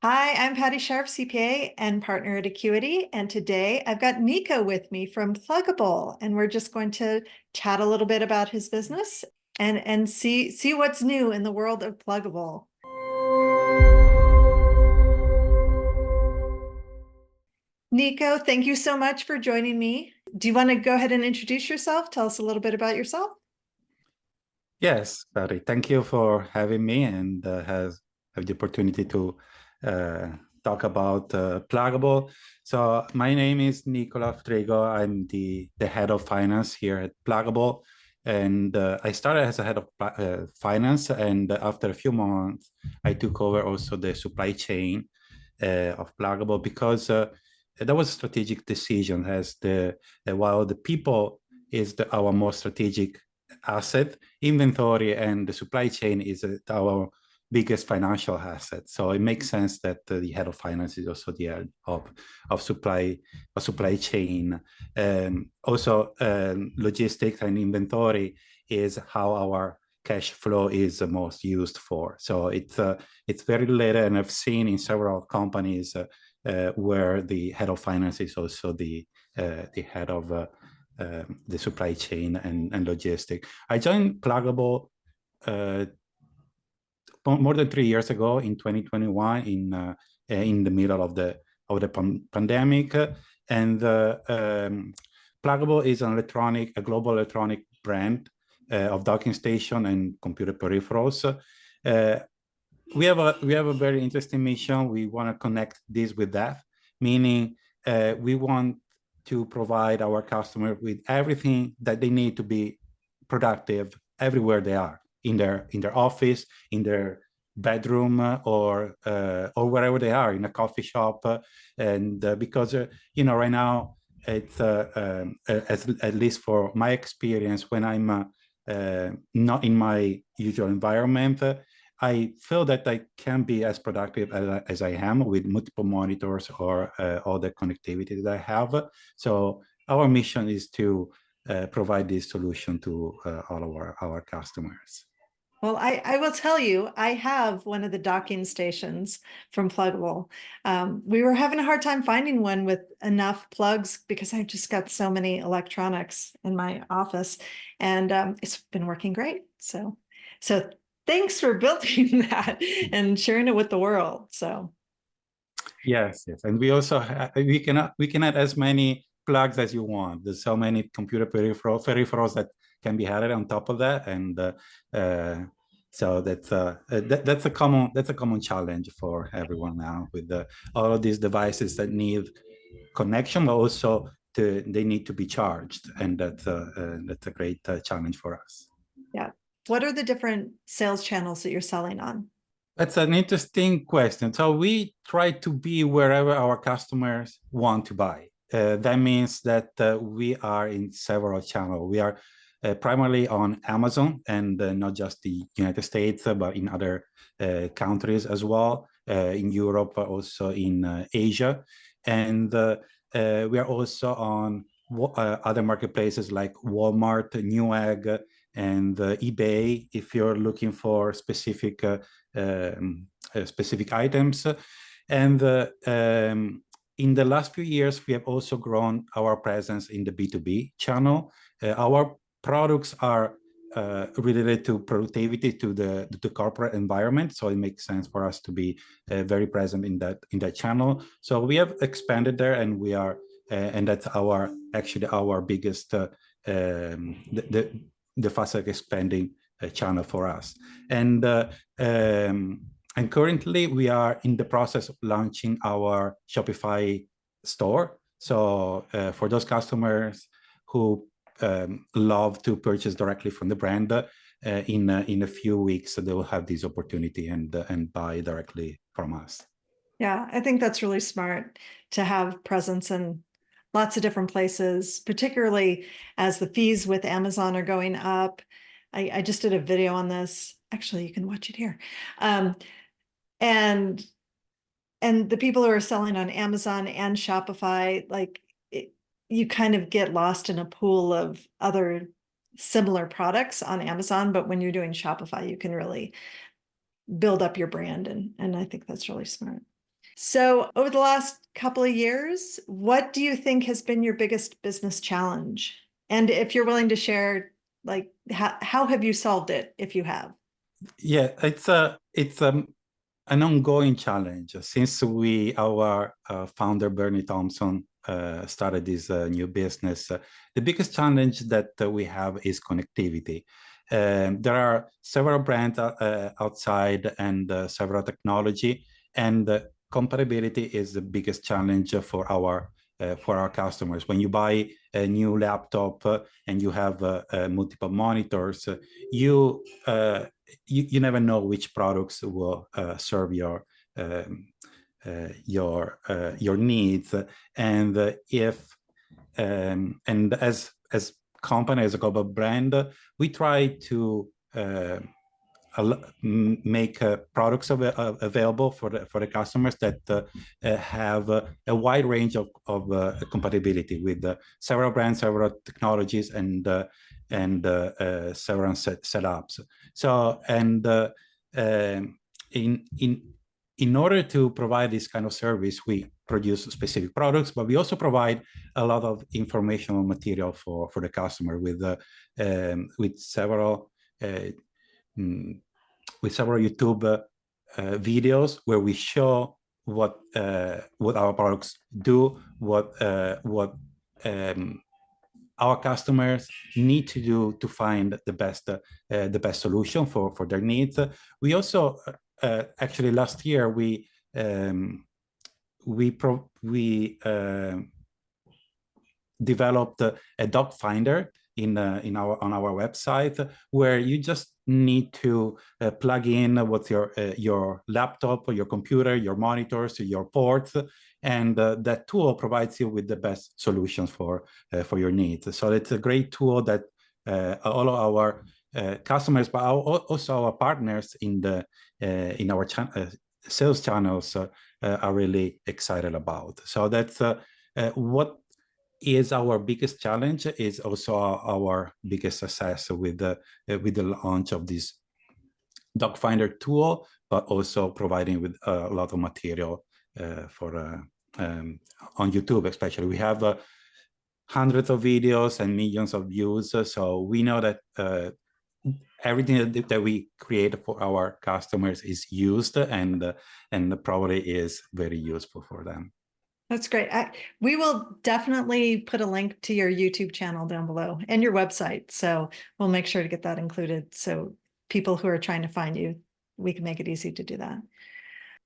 Hi, I'm Patti Scharf, CPA and partner at Acuity. And today I've got Nico with me from Plugable, and we're just going to chat a little bit about his business and see what's new in the world of Plugable. Nico, thank you so much for joining me. Do you want to go ahead and introduce yourself? Tell us a little bit about yourself. Yes, Patti, thank you for having me and have the opportunity to uh, talk about Plugable. So my name is Nico Fedrigo. I'm the head of finance here at Plugable. And I started as a head of finance. And after a few months, I took over also the supply chain of Plugable because that was a strategic decision as while the people is our most strategic asset, inventory and the supply chain is our biggest financial asset. So it makes sense that the head of finance is also the head of supply chain. Also, logistics and inventory is how our cash flow is most used for. So it's very related, and I've seen in several companies where the head of finance is also the head of the supply chain and logistics. I joined Plugable more than 3 years ago in 2021 in the middle of the pandemic, and Plugable is a global electronic brand of docking station and computer peripherals. We have a very interesting mission. We want to connect this with that, meaning we want to provide our customer with everything that they need to be productive everywhere they are, in their office, in their bedroom, or wherever they are, in a coffee shop. And because right now it's at least for my experience, when I'm not in my usual environment, I feel that I can be as productive as I am with multiple monitors or all the connectivity that I have. So our mission is to provide this solution to all of our customers. Well, I will tell you, I have one of the docking stations from Plugable. We were having a hard time finding one with enough plugs because I just got so many electronics in my office, and it's been working great. So thanks for building that and sharing it with the world. So Yes, and we also we can add as many plugs as you want. There's so many computer peripherals that can be added on top of that, and so that's a common challenge for everyone now with all of these devices that need connection, but also they need to be charged, and that's a great challenge for us. yeah. What are the different sales channels that you're selling on? That's an interesting question. So we try to be wherever our customers want to buy. That means that we are in several channels. We are primarily on Amazon, and not just the United States, but in other countries as well, in Europe, but also in Asia. And we are also on other marketplaces like Walmart, Newegg, and eBay if you're looking for specific items. And in the last few years, we have also grown our presence in the B2B channel. Our products are related to productivity, to the corporate environment, so it makes sense for us to be very present in that channel. So we have expanded there, and we are and that's actually our biggest the fastest expanding channel for us. And currently we are in the process of launching our Shopify store. So for those customers who love to purchase directly from the brand, in a few weeks they will have this opportunity and buy directly from us. Yeah, I think that's really smart to have presence in lots of different places, particularly as the fees with Amazon are going up. I just did a video on this. Actually, you can watch it here. And the people who are selling on Amazon and Shopify, like you kind of get lost in a pool of other similar products on Amazon, but when you're doing Shopify, you can really build up your brand, and I think that's really smart. So over the last couple of years, what do you think has been your biggest business challenge? And if you're willing to share, like, how have you solved it if you have? Yeah, it's an ongoing challenge since our founder Bernie Thompson started this new business. The biggest challenge that we have is connectivity. There are several brands outside and several technology, and compatibility is the biggest challenge for our customers. When you buy a new laptop and you have multiple monitors, you you never know which products will serve your needs, and if and as company, as a global brand, we try to make products available for the customers that have a wide range of compatibility with several brands, several technologies, and several setups. So, and in order to provide this kind of service, we produce specific products, but we also provide a lot of informational material for the customer with several YouTube videos where we show what our products do, what our customers need to do to find the best solution for their needs. We also actually last year we developed a doc finder on our website, where you just need to plug in what's your laptop or your computer, your monitors, your ports, and that tool provides you with the best solutions for your needs. So it's a great tool that all of our customers, but also our partners in our sales channels are really excited about. So that's what is our biggest challenge, is also our biggest success with the launch of this doc finder tool, but also providing with a lot of material on YouTube. Especially, we have hundreds of videos and millions of views, so we know that everything that we create for our customers is used and probably is very useful for them. That's great. We will definitely put a link to your YouTube channel down below and your website. So we'll make sure to get that included. So people who are trying to find you, we can make it easy to do that.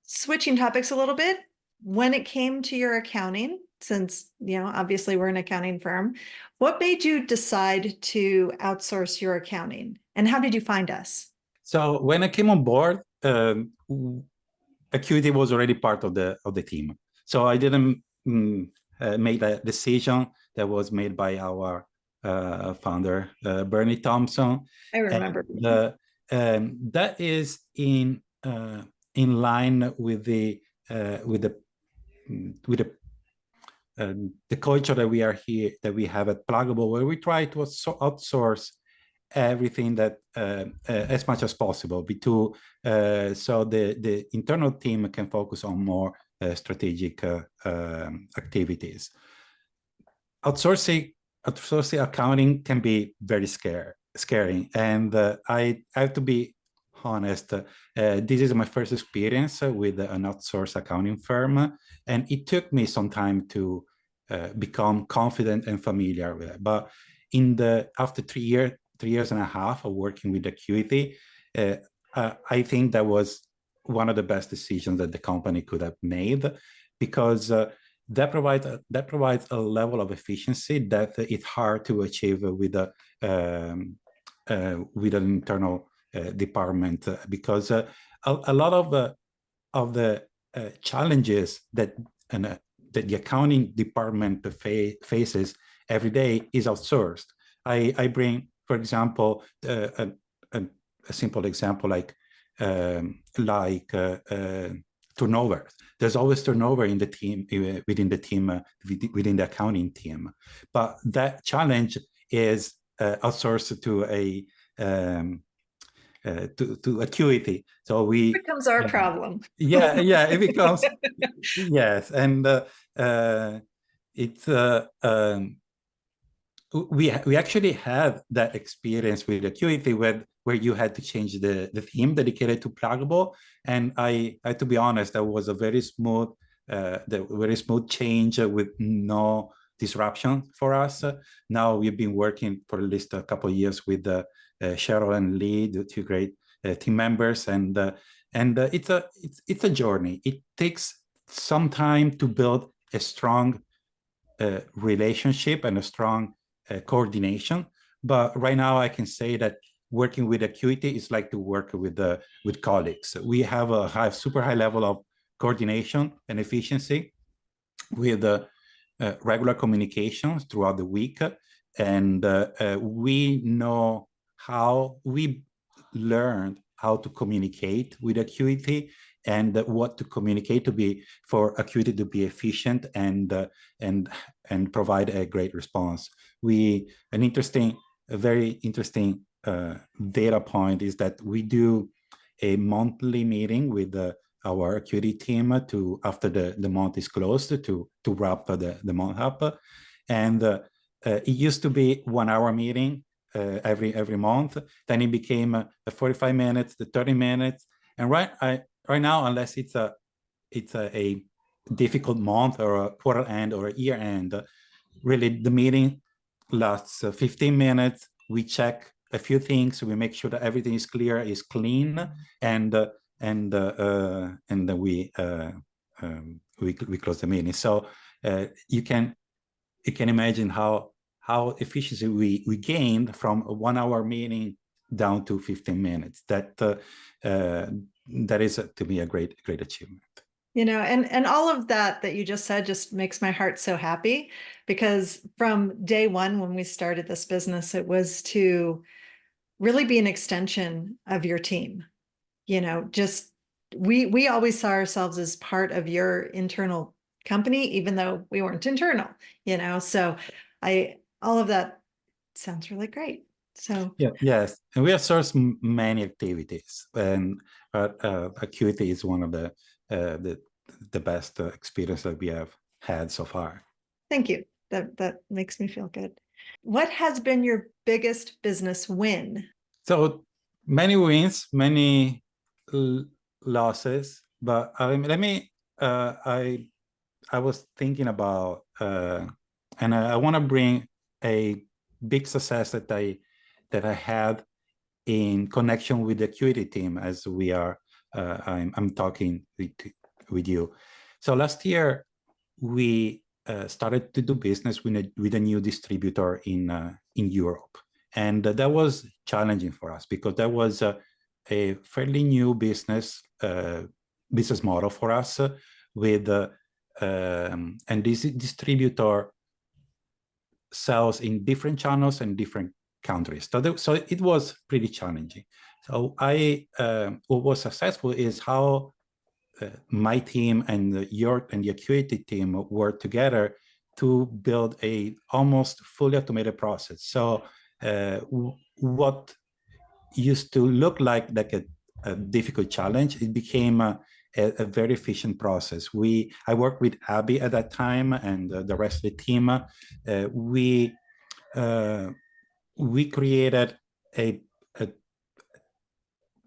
Switching topics a little bit, when it came to your accounting, since, obviously we're an accounting firm, what made you decide to outsource your accounting, and how did you find us? So when I came on board, Acuity was already part of the team. So I didn't make a decision that was made by our founder, Bernie Thompson. I remember. That is in line with the culture that we have at Plugable, where we try to outsource everything that as much as possible so the internal team can focus on more strategic activities. Outsourcing accounting can be very scary, and I have to be honest. This is my first experience with an outsourced accounting firm, and it took me some time to become confident and familiar with it. But after 3 years and a half of working with Acuity, I think that was one of the best decisions that the company could have made, because that provides a level of efficiency that it's hard to achieve with an internal department, because a lot of the challenges that the accounting department faces every day is outsourced. I bring, for example, a simple example like turnover. There's always turnover in the team, within the accounting team, but that challenge is outsourced to Acuity. So It becomes our problem. it becomes Yes, and it's we actually had that experience with Acuity where you had to change the theme dedicated to Plugable, and I to be honest, that was a very smooth change with no disruption for us. Now we've been working for at least a couple of years with Cheryl and Lee, the two great team members, and it's a journey. It takes some time to build a strong relationship and a strong coordination. But right now, I can say that working with Acuity is like to work with colleagues. We have a super high level of coordination and efficiency with regular communications throughout the week, and we know how we learned how to communicate with Acuity and what to communicate to be for Acuity to be efficient and provide a great response. A very interesting data point is that we do a monthly meeting with our Acuity team after the month is closed to wrap the month up, and it used to be 1 hour meeting every month. Then it became 45 minutes to 30 minutes, and right now, unless it's a difficult month or a quarter end or a year end, really the meeting lasts 15 minutes. We check a few things. We make sure that everything is clear, is clean, and then we close the meeting. So you can imagine how efficiency we gained from a 1 hour meeting down to 15 minutes. That is to me a great achievement. And all of that you just said just makes my heart so happy, because from day one, when we started this business, it was to really be an extension of your team. Just we always saw ourselves as part of your internal company, even though we weren't internal, so all of that sounds really great. So yes, and we outsource many activities, and Acuity is one of the best experience that we have had so far. Thank you. That makes me feel good. What has been your biggest business win? So many wins, many losses, but let me. I was thinking about, and I want to bring a big success that I had in connection with the Acuity team as we are. I'm talking with you. So last year we started to do business with a new distributor in Europe, and that was challenging for us because that was a fairly new business model for us with and this distributor sells in different channels and different countries. So it was pretty challenging. So what was successful is how my team and the Acuity team worked together to build a almost fully automated process. So what used to look like a difficult challenge, it became a very efficient process. I worked with Abby at that time and the rest of the team. We created a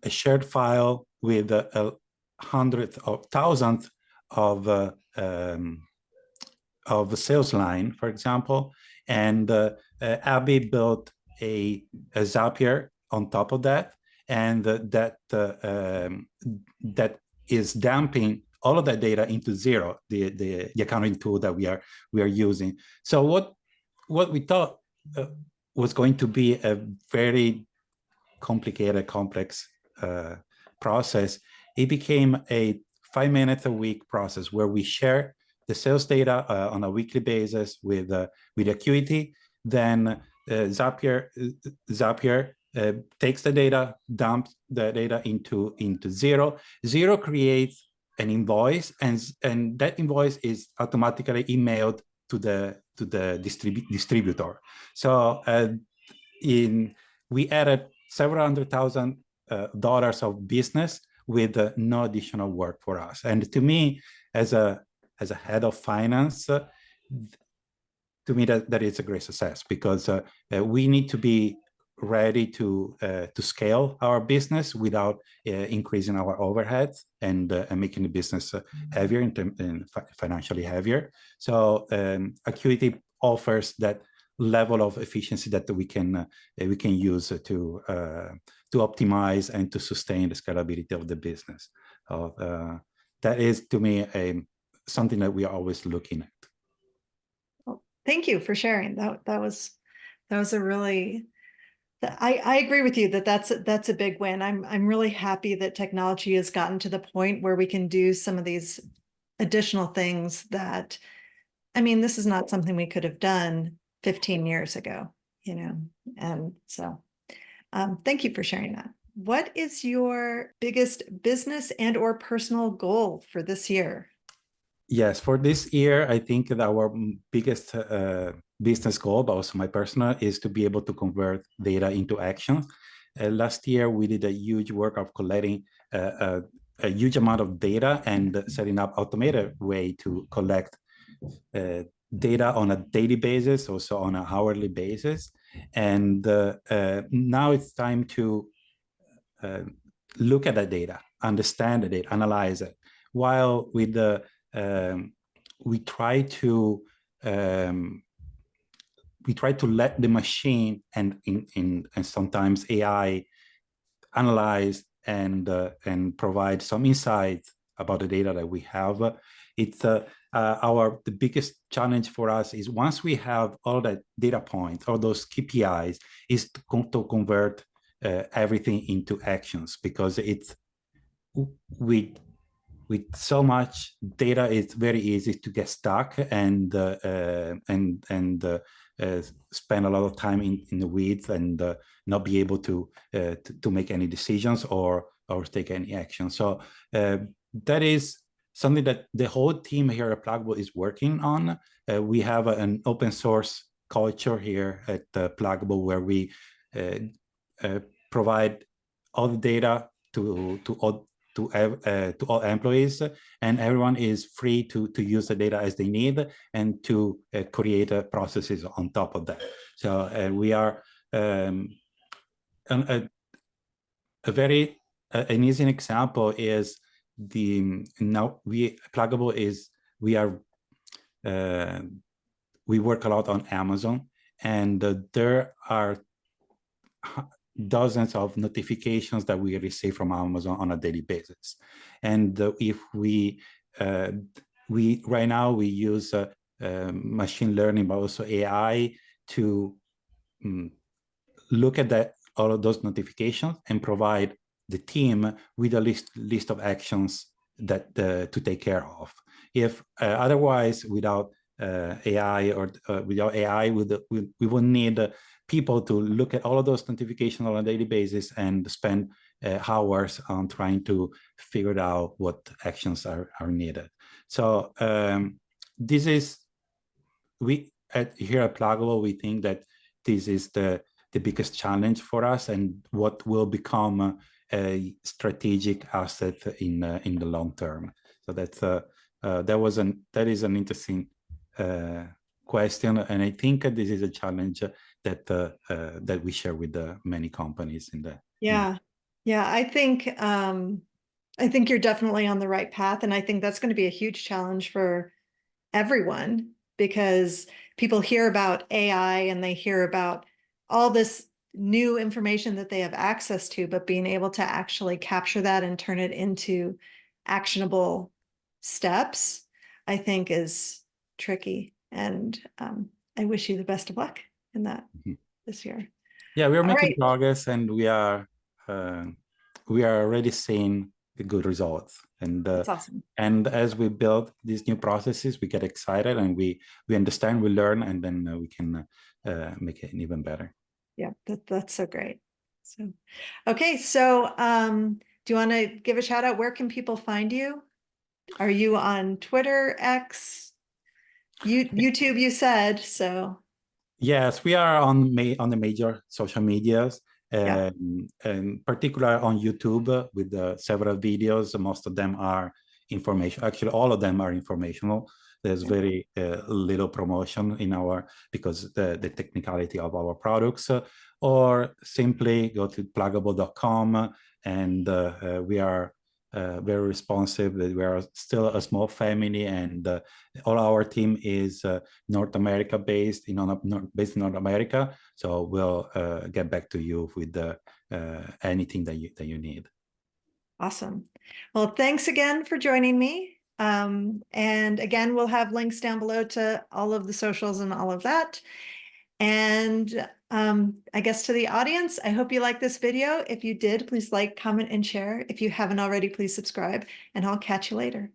shared file with hundreds of thousands of sales line, for example, and Abby built a Zapier on top of that, and that is dumping all of that data into Zero, the accounting tool that we are using. So what we thought was going to be a very complicated, complex process, it became a 5 minutes a week process where we share the sales data on a weekly basis with Acuity. Then Zapier takes the data, dumps the data into Zero. Zero creates an invoice, and that invoice is automatically emailed to the distributor. So we added several $100,000 of business with no additional work for us. And to me, as a as a head of finance, to me that is a great success, because we need to be ready to scale our business without increasing our overheads and making the business heavier and financially heavier. So Acuity offers that level of efficiency that we can use to optimize and to sustain the scalability of the business. That is, to me, something that we are always looking at. Well, thank you for sharing. That was a really, I agree with you that that's a big win. I'm really happy that technology has gotten to the point where we can do some of these additional things that, I mean, this is not something we could have done 15 years ago, you know, and so thank you for sharing that. What is your biggest business and or personal goal for this year? Yes, for this year, I think that our biggest business goal, but also my personal, is to be able to convert data into action. Last year, we did a huge work of collecting a huge amount of data and setting up automated way to collect data on a daily basis, also on an hourly basis. And now it's time to look at the data, understand the data, analyze it. While with the we try to let the machine and sometimes AI analyze and provide some insights about the data that we have. It's the biggest challenge for us is, once we have all that data points, all those KPIs, is to convert everything into actions, because it's with so much data, it's very easy to get stuck and spend a lot of time in the weeds and not be able to make any decisions or take any action. So that is something that the whole team here at Plugable is working on. We have an open source culture here at Plugable, where we provide all the data to all employees, and everyone is free to use the data as they need and to create processes on top of that. So we are an easy example is Plugable is we work a lot on Amazon, and there are dozens of notifications that we receive from Amazon on a daily basis. And if we right now we use machine learning, but also AI to look at all of those notifications and provide the team with a list of actions that to take care of. If otherwise, without AI we would need people to look at all of those notifications on a daily basis and spend hours on trying to figure out what actions are needed. So this is, here at Plugable, we think that this is the biggest challenge for us, and what will become a strategic asset in the long term. So that's that is an interesting question, and I think this is a challenge that we share with many companies in the I think you're definitely on the right path, and I think that's going to be a huge challenge for everyone, because people hear about AI and they hear about all this new information that they have access to, but being able to actually capture that and turn it into actionable steps, I think is tricky. And I wish you the best of luck in that this year. Yeah, we are making progress, and we are already seeing the good results. And that's awesome. And as we build these new processes, we get excited, and we understand, we learn, and then we can make it even better. Yeah, that's so great. So, okay, so do you want to give a shout out? Where can people find you? Are you on Twitter, X, YouTube? You said so. Yes, we are on the major social medias, and particular on YouTube with several videos. Most of them are information. Actually, all of them are informational. There's very little promotion in our, because the technicality of our products, or simply go to plugable.com, and we are very responsive. We are still a small family, and all our team is North America based, based in North America. So we'll get back to you with anything that you need. Awesome. Well, thanks again for joining me. And again, we'll have links down below to all of the socials and all of that. And I guess to the audience, I hope you liked this video. If you did, please like, comment, and share. If you haven't already, please subscribe, and I'll catch you later.